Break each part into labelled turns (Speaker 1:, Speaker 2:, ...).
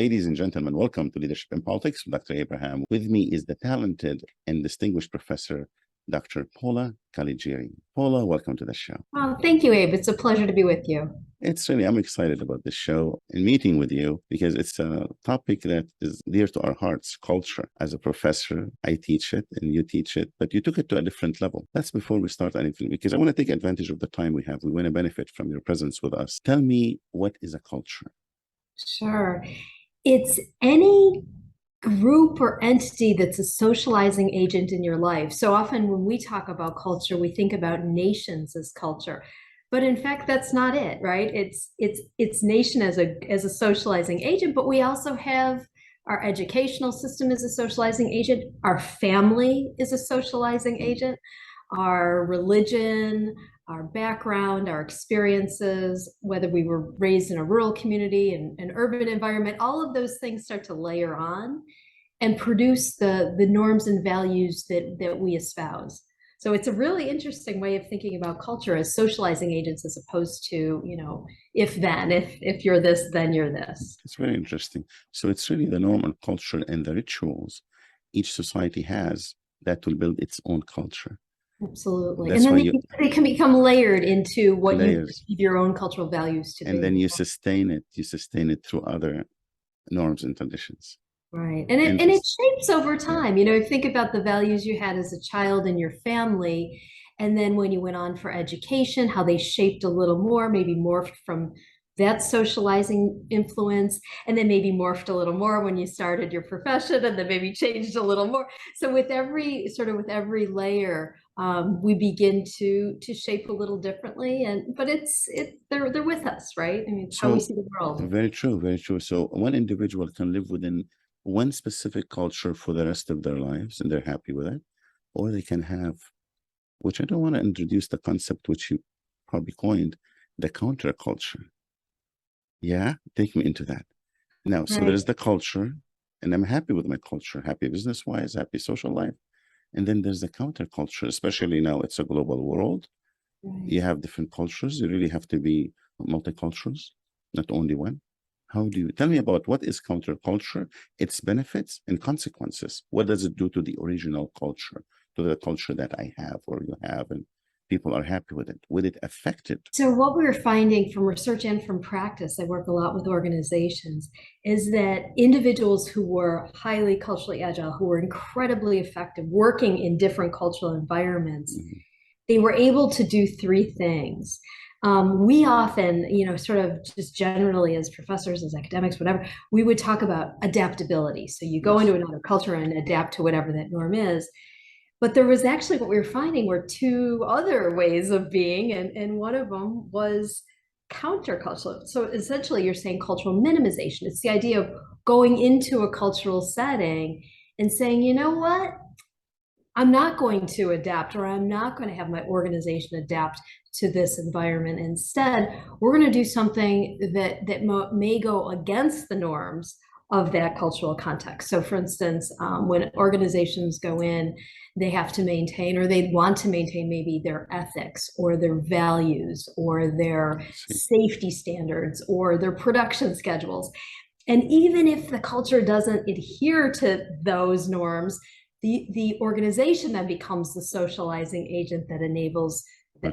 Speaker 1: Ladies and gentlemen, welcome to Leadership in Politics with Dr. Abraham. With me is the talented and distinguished professor, Dr. Paula Caligiuri. Paula, welcome to the show.
Speaker 2: Oh, thank you, Abe. It's a pleasure to be with you.
Speaker 1: I'm excited about this show and meeting with you because it's a topic that is dear to our hearts, culture. As a professor, I teach it and you teach it, but you took it to a different level. That's before we start anything, because I want to take advantage of the time we have. We want to benefit from your presence with us. Tell me, what is a culture?
Speaker 2: Sure. It's any group or entity that's a socializing agent in your life. So often when we talk about culture, we think about nations as culture. But in fact, that's not it, right? It's nation as a socializing agent, but we also have our educational system as a socializing agent, our family is a socializing agent, our religion, our background, our experiences, whether we were raised in a rural community and an urban environment, all of those things start to layer on and produce the norms and values that we espouse. So it's a really interesting way of thinking about culture as socializing agents, as opposed to, if you're this, then you're this.
Speaker 1: It's very interesting. So it's really the norm and culture and the rituals each society has that will build its own culture.
Speaker 2: Absolutely. That's, and then they can become layered into what you perceive your own cultural values to be.
Speaker 1: And then you sustain it through other norms and traditions.
Speaker 2: Right. And it shapes over time. You think about the values you had as a child in your family, and then when you went on for education, how they shaped a little more, maybe morphed from that socializing influence, and then maybe morphed a little more when you started your profession, and then maybe changed a little more. So with every layer, we begin to shape a little differently, but they're with us, right? I mean, it's how we see the world.
Speaker 1: Very true, very true. So one individual can live within one specific culture for the rest of their lives, and they're happy with it, or they can have, which I don't want to introduce the concept which you probably coined, the counterculture. Yeah, take me into that. Now, so there's the culture, and I'm happy with my culture, happy business-wise, happy social life. And then there's the counterculture, especially now it's a global world. You have different cultures. You really have to be multicultural, not only one. How do you tell me about what is counterculture, its benefits and consequences? What does it do to the original culture, to the culture that I have or you have, and people are happy with it? Would it affect it?
Speaker 2: So what we're finding from research and from practice, I work a lot with organizations, is that individuals who were highly culturally agile, who were incredibly effective working in different cultural environments, they were able to do three things. We often, sort of just generally as professors, as academics, whatever, we would talk about adaptability. So you go into another culture and adapt to whatever that norm is. But there was actually, what we were finding were two other ways of being, and one of them was countercultural. So essentially you're saying cultural minimization. It's the idea of going into a cultural setting and saying, you know what? I'm not going to adapt, or I'm not going to have my organization adapt to this environment. Instead, we're going to do something that may go against the norms of that cultural context. So for instance, when organizations go in, they have to maintain, or they want to maintain, maybe their ethics or their values or their safety standards or their production schedules. And even if the culture doesn't adhere to those norms, the organization then becomes the socializing agent that enables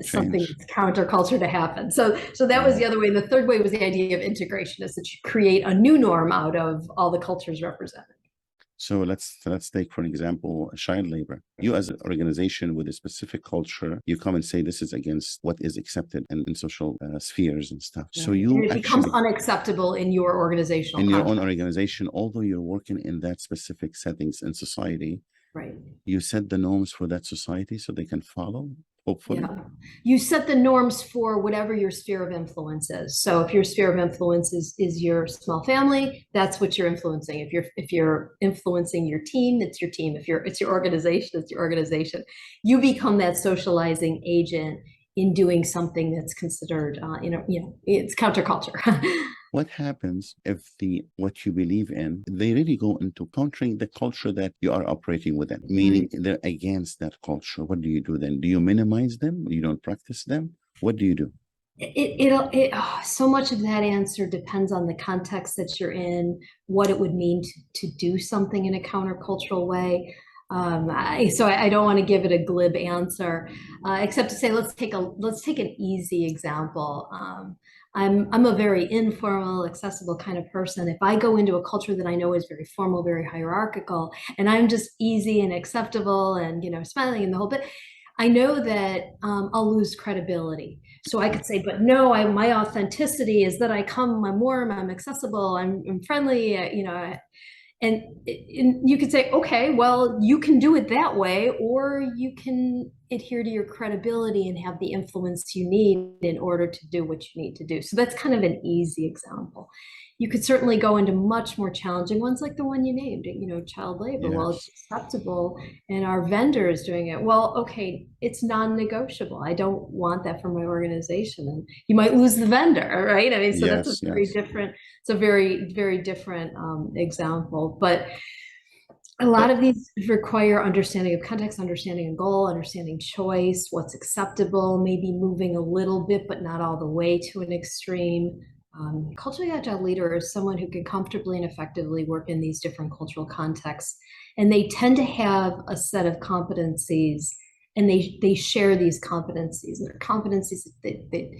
Speaker 2: something that's counterculture to happen. So that was the other way. And the third way was the idea of integration, is that you create a new norm out of all the cultures represented.
Speaker 1: So let's take, for example, child labor. You as an organization with a specific culture, you come and say this is against what is accepted in social spheres and stuff. So
Speaker 2: it becomes unacceptable in your organizational
Speaker 1: in your own organization, although you're working in that specific settings in society.
Speaker 2: Right.
Speaker 1: You set the norms for that society so they can follow, hopefully. Yeah.
Speaker 2: You set the norms for whatever your sphere of influence is. So if your sphere of influence is your small family, that's what you're influencing. If you're influencing your team, it's your team. If it's your organization, it's your organization. You become that socializing agent in doing something that's considered, it's counterculture.
Speaker 1: What happens if what you believe in, they really go into countering the culture that you are operating within, meaning they're against that culture? What do you do then? Do you minimize them? You don't practice them? What do you do?
Speaker 2: So much of that answer depends on the context that you're in, what it would mean to do something in a countercultural way. I don't want to give it a glib answer, except to say let's take an easy example. I'm a very informal, accessible kind of person. If I go into a culture that I know is very formal, very hierarchical, and I'm just easy and acceptable and smiling and the whole bit, I know that I'll lose credibility. So I could say, but no, my authenticity is that I'm warm, I'm accessible, I'm friendly, and you could say, okay, well, you can do it that way, or you can adhere to your credibility and have the influence you need in order to do what you need to do. So that's kind of an easy example. You could certainly go into much more challenging ones like the one you named, child labor. Well, it's
Speaker 1: Yes,
Speaker 2: acceptable and our vendor is doing it. Well, okay, it's non-negotiable. I don't want that for my organization. And you might lose the vendor, right? I mean, so that's a
Speaker 1: yes,
Speaker 2: very
Speaker 1: yes.
Speaker 2: different, it's a very, very different example. But a lot
Speaker 1: But
Speaker 2: of these require understanding of context, understanding a goal, understanding choice, what's acceptable, maybe moving a little bit, but not all the way to an extreme. Culturally agile leader is someone who can comfortably and effectively work in these different cultural contexts. And they tend to have a set of competencies and they share these competencies. And they're competencies that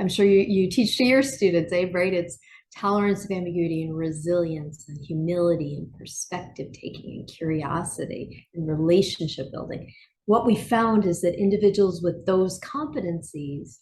Speaker 2: I'm sure you teach to your students, Abe, right? It's tolerance of ambiguity and resilience and humility and perspective taking and curiosity and relationship building. What we found is that individuals with those competencies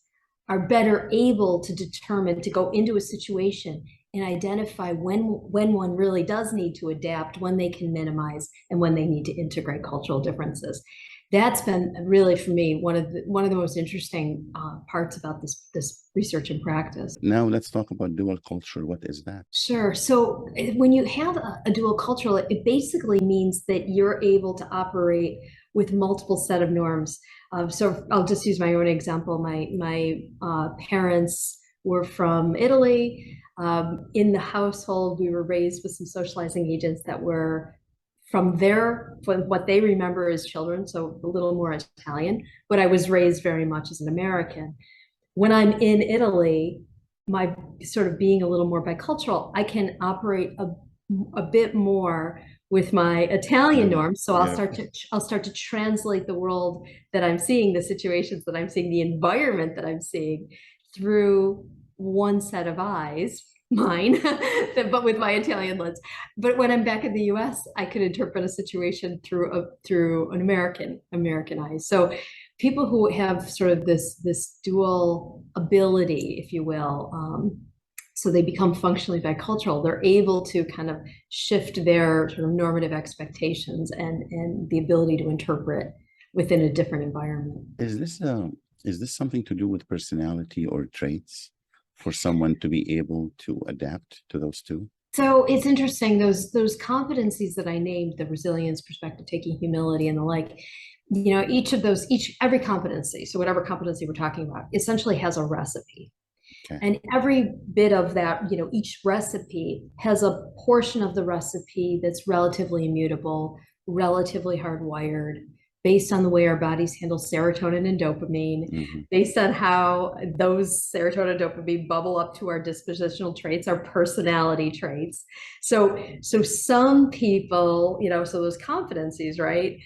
Speaker 2: are better able to determine to go into a situation and identify when one really does need to adapt, when they can minimize, and when they need to integrate cultural differences. That's been really for me one of the most interesting parts about this research and practice.
Speaker 1: now let's talk about dual culture. What is that?
Speaker 2: Sure. So when you have a dual cultural, it basically means that you're able to operate with multiple set of norms. So I'll just use my own example. My parents were from Italy. In the household, we were raised with some socializing agents that were from what they remember as children, so a little more Italian. But I was raised very much as an American. When I'm in Italy, my sort of being a little more bicultural, I can operate a bit more with my Italian norms. So
Speaker 1: Yeah.
Speaker 2: I'll start to translate the world that I'm seeing, the situations that I'm seeing, the environment that I'm seeing through one set of eyes, mine, but with my Italian lens. But when I'm back in the US, I could interpret a situation through an American eyes. So people who have sort of this dual ability, if you will, so they become functionally bicultural, they're able to kind of shift their sort of normative expectations and the ability to interpret within a different environment.
Speaker 1: Is this something to do with personality or traits for someone to be able to adapt to those two?
Speaker 2: So it's interesting, those competencies that I named, the resilience, perspective taking, humility, and the like, every competency, so whatever competency we're talking about, essentially has a recipe.
Speaker 1: Okay.
Speaker 2: And every bit of that, each recipe has a portion of the recipe that's relatively immutable, relatively hardwired, based on the way our bodies handle serotonin and dopamine, based on how those serotonin and dopamine bubble up to our dispositional traits, our personality traits. So some people, so those competencies, right,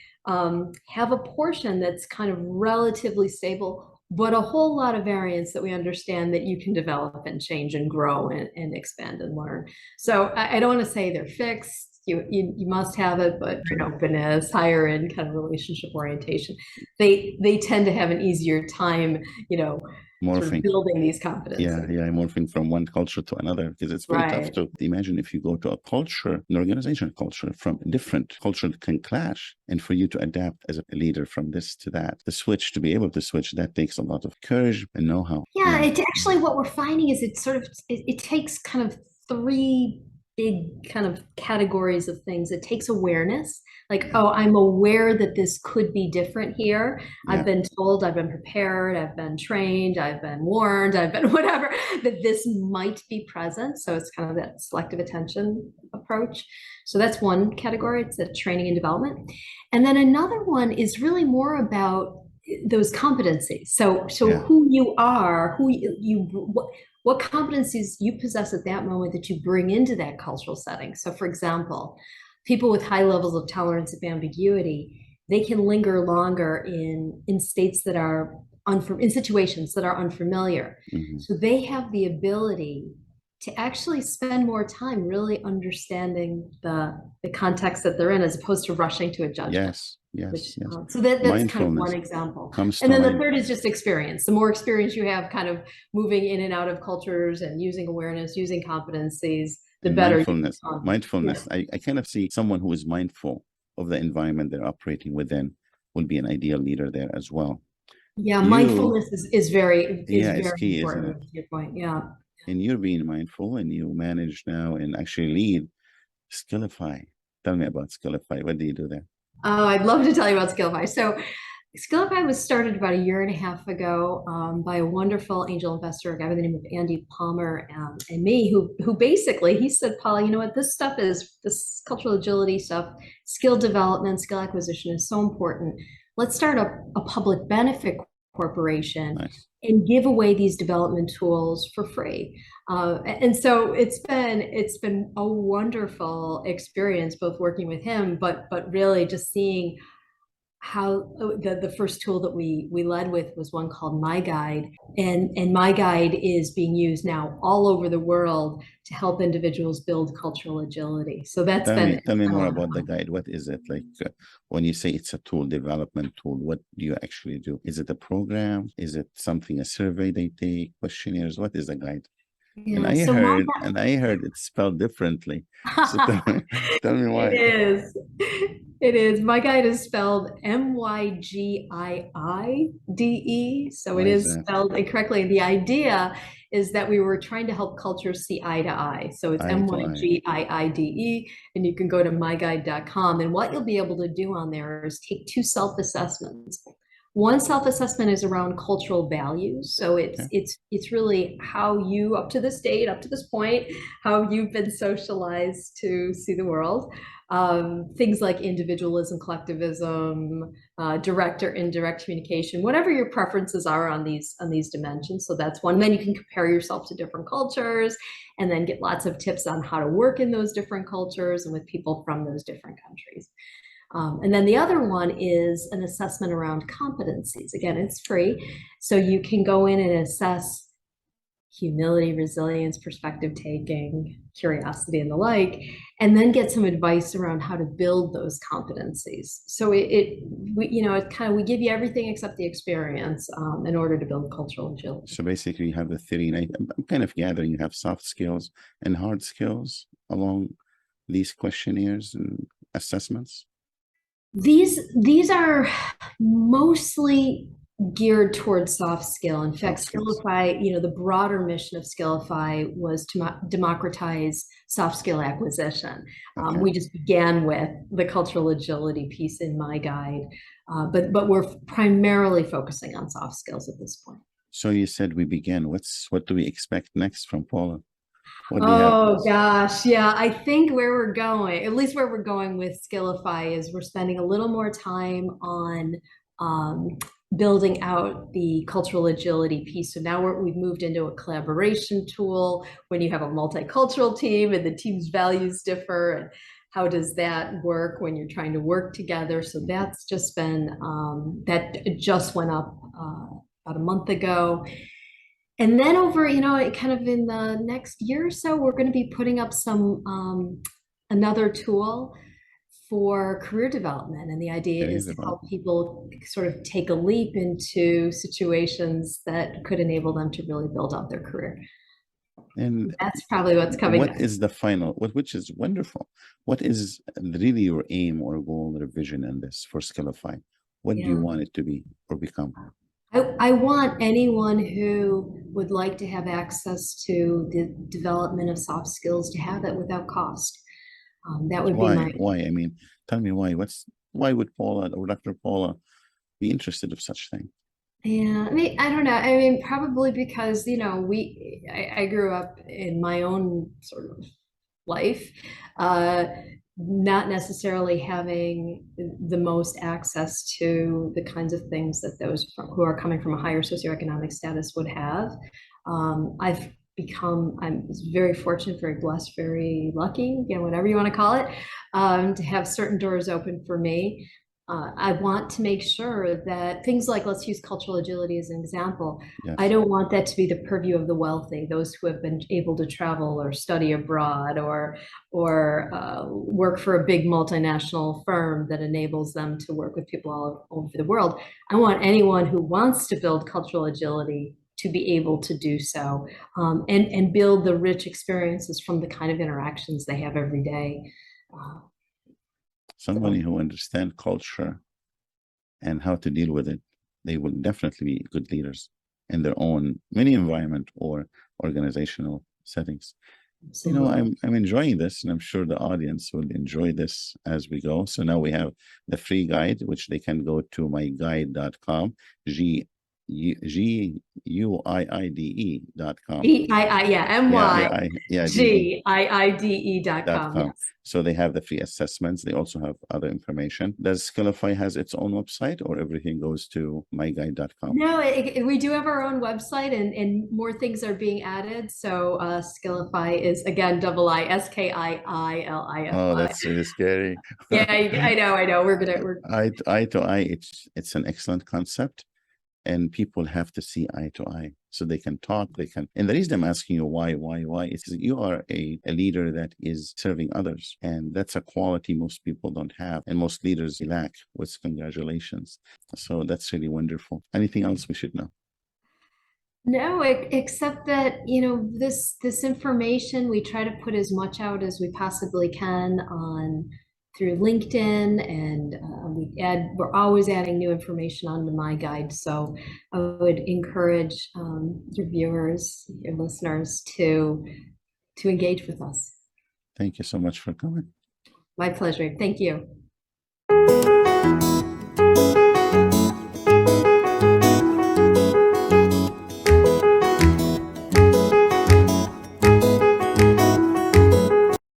Speaker 2: have a portion that's kind of relatively stable, but a whole lot of variance that we understand that you can develop and change and grow and expand and learn. So I don't want to say they're fixed. You must have it, but openness, higher end kind of relationship orientation, they tend to have an easier time, sort of
Speaker 1: Morphing.
Speaker 2: building these competencies.
Speaker 1: Yeah, morphing from one culture to another, because it's very tough
Speaker 2: Right.
Speaker 1: to imagine if you go to a culture, an organization culture from different culture can clash, and for you to adapt as a leader from this to that, to be able to switch, that takes a lot of courage and know-how.
Speaker 2: Yeah, it actually, what we're finding is it takes kind of three big kind of categories of things. It takes awareness, like, oh, I'm aware that this could be different here.
Speaker 1: Yeah.
Speaker 2: I've been told, I've been prepared, I've been trained, I've been warned, I've been whatever, that this might be present. So it's kind of that selective attention approach. So that's one category. It's the training and development. And then another one is really more about those competencies. So
Speaker 1: Yeah.
Speaker 2: who you are, what competencies you possess at that moment that you bring into that cultural setting. So for example, people with high levels of tolerance of ambiguity, they can linger longer in states that are in situations that are unfamiliar.
Speaker 1: Hmm.
Speaker 2: So they have the ability to actually spend more time really understanding the context that they're in, as opposed to rushing to a judgment.
Speaker 1: Yes, yes,
Speaker 2: Which
Speaker 1: yes.
Speaker 2: so that's kind of one
Speaker 1: Mindfulness
Speaker 2: example.
Speaker 1: comes
Speaker 2: And
Speaker 1: to
Speaker 2: then the
Speaker 1: mind.
Speaker 2: third is just experience. The more experience you have kind of moving in and out of cultures and using awareness, using competencies, the
Speaker 1: And
Speaker 2: better you
Speaker 1: mindfulness,
Speaker 2: become. Yeah.
Speaker 1: mindfulness. I kind of see someone who is mindful of the environment they're operating within will be an ideal leader there as well.
Speaker 2: Yeah,
Speaker 1: You,
Speaker 2: mindfulness is very
Speaker 1: yeah, is key, isn't it?
Speaker 2: important to your point. Yeah.
Speaker 1: And you're being mindful and you manage now and actually lead Skillify. Tell me about Skillify. What do you do there?
Speaker 2: Oh, I'd love to tell you about Skillify. So Skillify was started about a year and a half ago by a wonderful angel investor, a guy by the name of Andy Palmer, and me, who basically he said, Paula, you know what, this cultural agility stuff, skill development, skill acquisition is so important. Let's start a public benefit corporation
Speaker 1: Nice.
Speaker 2: and give away these development tools for free. And so it's been a wonderful experience, both working with him, but really just seeing how the first tool that we led with was one called My Guide, and My Guide is being used now all over the world to help individuals build cultural agility. So that's been
Speaker 1: Tell me more about the guide. What is it like when you say it's a tool, development tool? What do you actually do? Is it a program? Is it something, a survey they take, questionnaires? What is the guide?
Speaker 2: yeah. So My
Speaker 1: And I heard it's spelled differently. So tell me
Speaker 2: It
Speaker 1: why.
Speaker 2: is. It is. My guide is spelled Mygiide. So
Speaker 1: Why
Speaker 2: it
Speaker 1: is
Speaker 2: is
Speaker 1: that?
Speaker 2: spelled incorrectly. The idea is that we were trying to help cultures see eye to eye. So it's
Speaker 1: Eye to eye.
Speaker 2: Mygiide, and you can go to myguide.com. And what you'll be able to do on there is take two self-assessments. One self-assessment is around cultural values. So
Speaker 1: Okay.
Speaker 2: it's really how you, up to this date, up to this point, how you've been socialized to see the world. Things like individualism, collectivism, direct or indirect communication, whatever your preferences are on these dimensions. So that's one. Then you can compare yourself to different cultures, and then get lots of tips on how to work in those different cultures and with people from those different countries. And then the other one is an assessment around competencies. Again, it's free. So you can go in and assess humility, resilience, perspective taking, curiosity, and the like, and then get some advice around how to build those competencies. So we give you everything except the experience in order to build cultural agility.
Speaker 1: So basically, you have the theory, and I'm kind of gathering you have soft skills and hard skills along these questionnaires and assessments.
Speaker 2: These are mostly geared towards soft skill. In fact,
Speaker 1: Soft skills.
Speaker 2: Skillify, the broader mission of Skillify was to democratize soft skill acquisition.
Speaker 1: Okay.
Speaker 2: We just began with the cultural agility piece in My Guide, but we're primarily focusing on soft skills at this point.
Speaker 1: So you said we began. What do we expect next from Paula? What do you have?
Speaker 2: Oh gosh, yeah. I think where we're going, at least where we're going with Skillify, is we're spending a little more time on building out the cultural agility piece. So now we've moved into a collaboration tool when you have a multicultural team and the team's values differ, and how does that work when you're trying to work together? So that's just been that just went up about a month ago. And then over, kind of in the next year or so, we're going to be putting up some another tool for career development. And the idea
Speaker 1: Career
Speaker 2: is to help
Speaker 1: development.
Speaker 2: people sort of take a leap into situations that could enable them to really build out their career.
Speaker 1: And
Speaker 2: That's probably what's coming
Speaker 1: what
Speaker 2: next.
Speaker 1: is the final, which is wonderful. What is really your aim or goal or vision in this for Skillify? What do you
Speaker 2: Yeah.
Speaker 1: want it to be or become?
Speaker 2: I want anyone who would like to have access to the development of soft skills to have it without cost. That would be
Speaker 1: Why?
Speaker 2: my
Speaker 1: Why? I mean, tell me why. Why would Paula or Dr. Paula be interested of such thing?
Speaker 2: Yeah, I mean, I don't know. I mean, probably because, I grew up in my own sort of life, uh, not necessarily having the most access to the kinds of things that those who are coming from a higher socioeconomic status would have. I'm very fortunate, very blessed, very lucky, whatever you want to call it, to have certain doors open for me. I want to make sure that things like, let's use cultural agility as an example. I
Speaker 1: Yes.
Speaker 2: don't want that to be the purview of the wealthy, those who have been able to travel or study abroad or work for a big multinational firm that enables them to work with people all over the world. I want anyone who wants to build cultural agility to be able to do so, and build the rich experiences from the kind of interactions they have every day.
Speaker 1: Somebody who understands culture and how to deal with it, they will definitely be good leaders in their own mini environment or organizational settings.
Speaker 2: Absolutely.
Speaker 1: I'm enjoying this, and I'm sure the audience will enjoy this as we go. So now we have the free guide, which they can go to myguide.com, GUIIDE.com.
Speaker 2: Yeah,
Speaker 1: DE.
Speaker 2: MYGIIDE.com.
Speaker 1: .com.
Speaker 2: Yes.
Speaker 1: So they have the free assessments. They also have other information. Does Skillify has its own website, or everything goes to myguide.com?
Speaker 2: No, we do have our own website, and more things are being added. So Skillify is, again, double Skiiilify.
Speaker 1: Oh, that's really scary.
Speaker 2: Yeah, I know.
Speaker 1: Eye to eye, it's an excellent concept, and people have to see eye to eye so they can talk. And the reason I'm asking you why, is you are a leader that is serving others, and that's a quality most people don't have, and most leaders lack. With congratulations. So that's really wonderful. Anything else we should know?
Speaker 2: No, except that, this information, we try to put as much out as we possibly can on through LinkedIn, and we're always adding new information onto my guide. So I would encourage your viewers, your listeners to engage with us.
Speaker 1: Thank you so much for coming.
Speaker 2: My pleasure. Thank you.